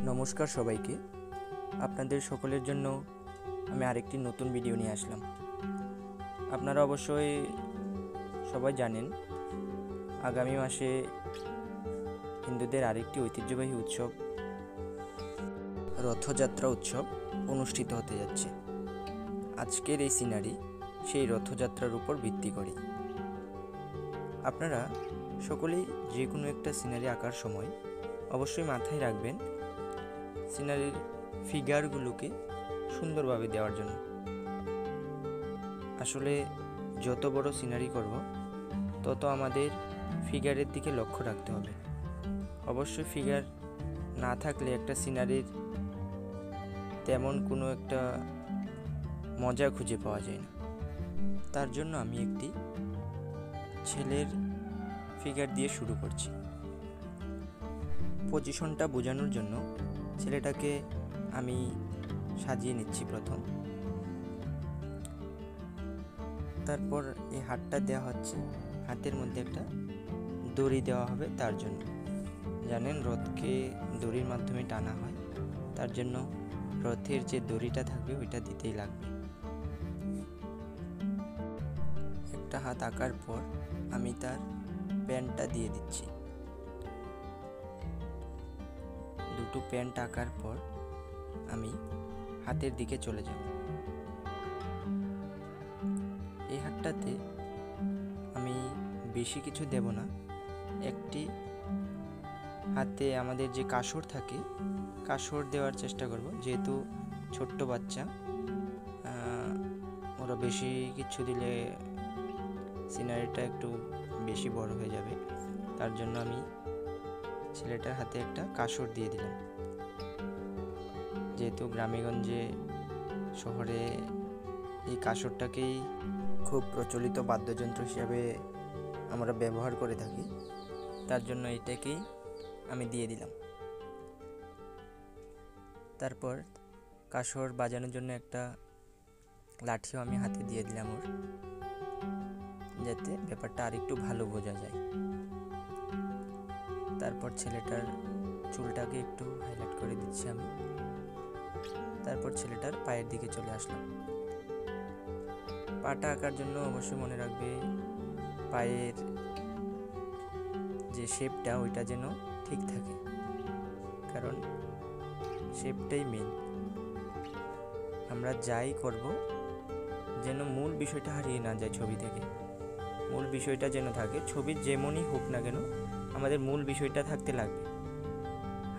নমস্কার সবাইকে। আপনাদের সকলের জন্য আমি আরেকটি নতুন ভিডিও নিয়ে আসলাম। আপনারা অবশ্যই সবাই জানেন আগামী মাসে হিন্দুদের আরেকটি ঐতিহ্যবাহী উৎসব রথযাত্রা উৎসব অনুষ্ঠিত হতে যাচ্ছে। আজকের এই সিনারি সেই রথযাত্রার উপর ভিত্তি করে। আপনারা সকলেই যে কোনো একটা সিনারি আঁকার সময় অবশ্যই মাথায় রাখবেন সিনারির ফিগারগুলোকে সুন্দরভাবে দেওয়ার জন্য। আসলে যত বড় সিনারি করব তত আমাদের ফিগারের দিকে লক্ষ্য রাখতে হবে। অবশ্যই ফিগার না থাকলে একটা সিনারির তেমন কোনো একটা মজা খুঁজে পাওয়া যায় না। তার জন্য আমি একটি ছেলের ফিগার দিয়ে শুরু করছি। পজিশনটা বোঝানোর জন্য ছেলেটাকে আমি সাজিয়ে নিচ্ছি প্রথম। তারপর এই হাতটা দেওয়া হচ্ছে, হাতের মধ্যে একটা দড়ি দেওয়া হবে। তার জন্য জানেন রথকে দড়ির মাধ্যমে টানা হয়, তার জন্য রথের যে দড়িটা থাকবে ওইটা দিতেই লাগবে। একটা হাত আঁকার পর আমি তার প্যান্টটা দিয়ে দিচ্ছি। দুটো প্যান্ট আঁকার পর আমি হাতের দিকে চলে যাব। এই হাতটাতে আমি বেশি কিছু দেব না। একটি হাতে আমাদের যে কাসর থাকে, কাসর দেওয়ার চেষ্টা করব, যেহেতু ছোট্ট বাচ্চা, ওরা বেশি কিছু দিলে সিনারিটা একটু বেশি বড় হয়ে যাবে। তার জন্য আমি ছেলেটার হাতে একটা কাসর দিয়ে দিলাম। যেহেতু গ্রামেগঞ্জে শহরে এই কাসরটাকেই খুব প্রচলিত বাদ্যযন্ত্র হিসাবে আমরা ব্যবহার করে থাকি, তার জন্য এটাকেই আমি দিয়ে দিলাম। তারপর কাসর বাজানোর জন্য একটা লাঠিও আমি হাতে দিয়ে দিলাম ওর, যাতে ব্যাপারটা আরেকটু ভালো বোঝা যায়। তারপর ছেলেটার চুলটাকে একটু হাইলাইট করে দিচ্ছি আমি। তারপর ছেলেটার পায়ের দিকে চলে আসলাম। পাটা আঁকার জন্য অবশ্যই মনে রাখবে পায়ের যে শেপটা ওইটা যেন ঠিক থাকে, কারণ শেপটাই মেন। আমরা যাই করব যেন মূল বিষয়টা হারিয়ে না যায় ছবি থেকে। মূল বিষয়টা যেন থাকে, ছবির যেমনই হোক না কেন আমাদের মূল বিষয়টা থাকতে লাগবে।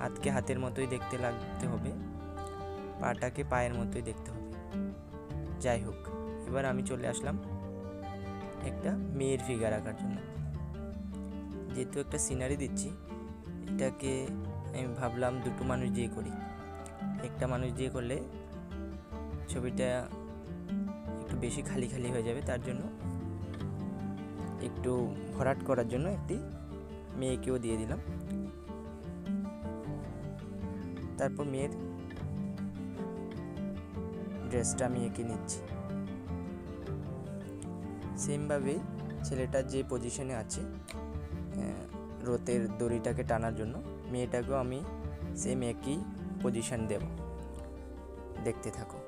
হাতকে হাতের মতোই দেখতে লাগতে হবে, পাটাকে পায়ের মতোই দেখতে হবে। যাই হোক, এবার আমি চলে আসলাম একটা মেয়ের ফিগার আঁকার জন্য। যেহেতু একটা সিনারি দিচ্ছি, এটাকে আমি ভাবলাম দুটো মানুষ দিয়ে করি। একটা মানুষ দিয়ে করলে ছবিটা একটু বেশি খালি খালি হয়ে যাবে, তার জন্য একটু ভরাট করার জন্য একটি মেয়েকেও দিয়ে দিলাম। তারপর মেয়ের ড্রেসটা আমি এঁকে নিচ্ছি। সেমভাবে ছেলেটা যে পজিশনে আছে রথের দড়িটাকে টানার জন্য, মেয়েটাকেও আমি সেম একই পজিশন দেব। দেখতে থাকো।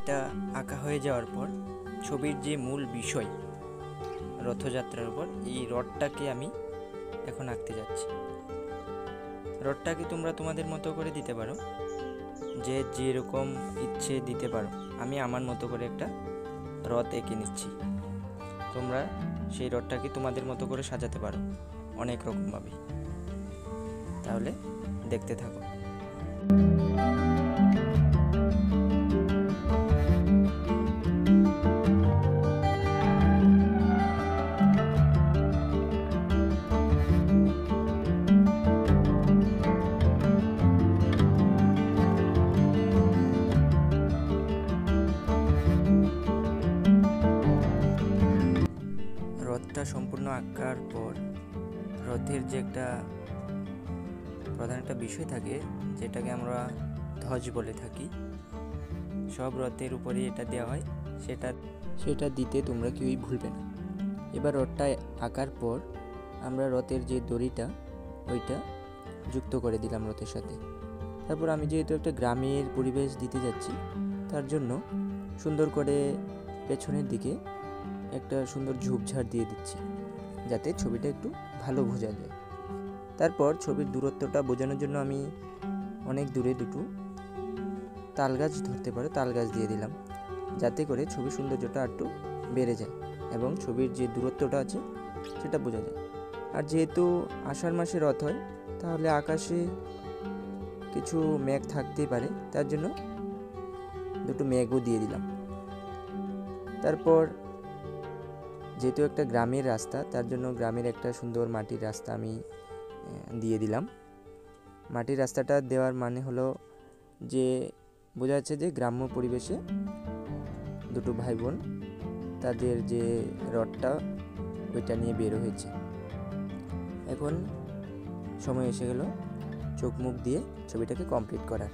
এটা আঁকা হয়ে যাওয়ার পর ছবির যে মূল বিষয় রথযাত্রার উপর, এই রথটাকে আমি এখন আঁকতে যাচ্ছি। রথটাকে তোমরা তোমাদের মতো করে দিতে পারো, যে যেরকম ইচ্ছে দিতে পারো। আমি আমার মতো করে একটা রথ এঁকে নিচ্ছি। তোমরা সেই রথটাকে তোমাদের মতো করে সাজাতে পারো অনেক রকমভাবে। তাহলে দেখতে থাকো। রথটা সম্পূর্ণ আঁকার পর রথের যে একটা প্রধান একটা বিষয় থাকে, যেটাকে আমরা ধ্বজ বলে থাকি, সব রথের উপরেই এটা দেওয়া হয়। সেটা দিতে তোমরা কেউই ভুলবে না। এবার রথটা আঁকার পর আমরা রথের যে দড়িটা ওইটা যুক্ত করে দিলাম রথের সাথে। তারপর আমি যেহেতু একটা গ্রামের পরিবেশ দিতে যাচ্ছি, তার জন্য সুন্দর করে পেছনের দিকে একটা সুন্দর ঝোপঝাড় দিয়ে দিচ্ছি, যাতে ছবিটা একটু ভালো বোঝা যায়। তারপর ছবির দূরত্বটা বোঝানোর জন্য আমি অনেক দূরে দুটো তাল গাছ ধরতে পারো, তাল গাছ দিয়ে দিলাম, যাতে করে ছবির সৌন্দর্যটা একটু বেড়ে যায় এবং ছবির যে দূরত্বটা আছে সেটা বোঝা যায়। আর যেহেতু আষাঢ় মাসে রথ হয়, তাহলে আকাশে কিছু মেঘ থাকতেই পারে, তার জন্য দুটো মেঘও দিয়ে দিলাম। তারপর যেহেতু একটা গ্রামের রাস্তা, তার জন্য গ্রামের একটা সুন্দর মাটির রাস্তা আমি দিয়ে দিলাম। মাটির রাস্তাটা দেওয়ার মানে হলো যে বোঝা যাচ্ছে যে গ্রাম্য পরিবেশে দুটো ভাই বোন তাদের যে রথটা ওইটা নিয়ে বের হয়েছে। এখন সময় এসে গেল চোখ মুখ দিয়ে ছবিটাকে কমপ্লিট করার।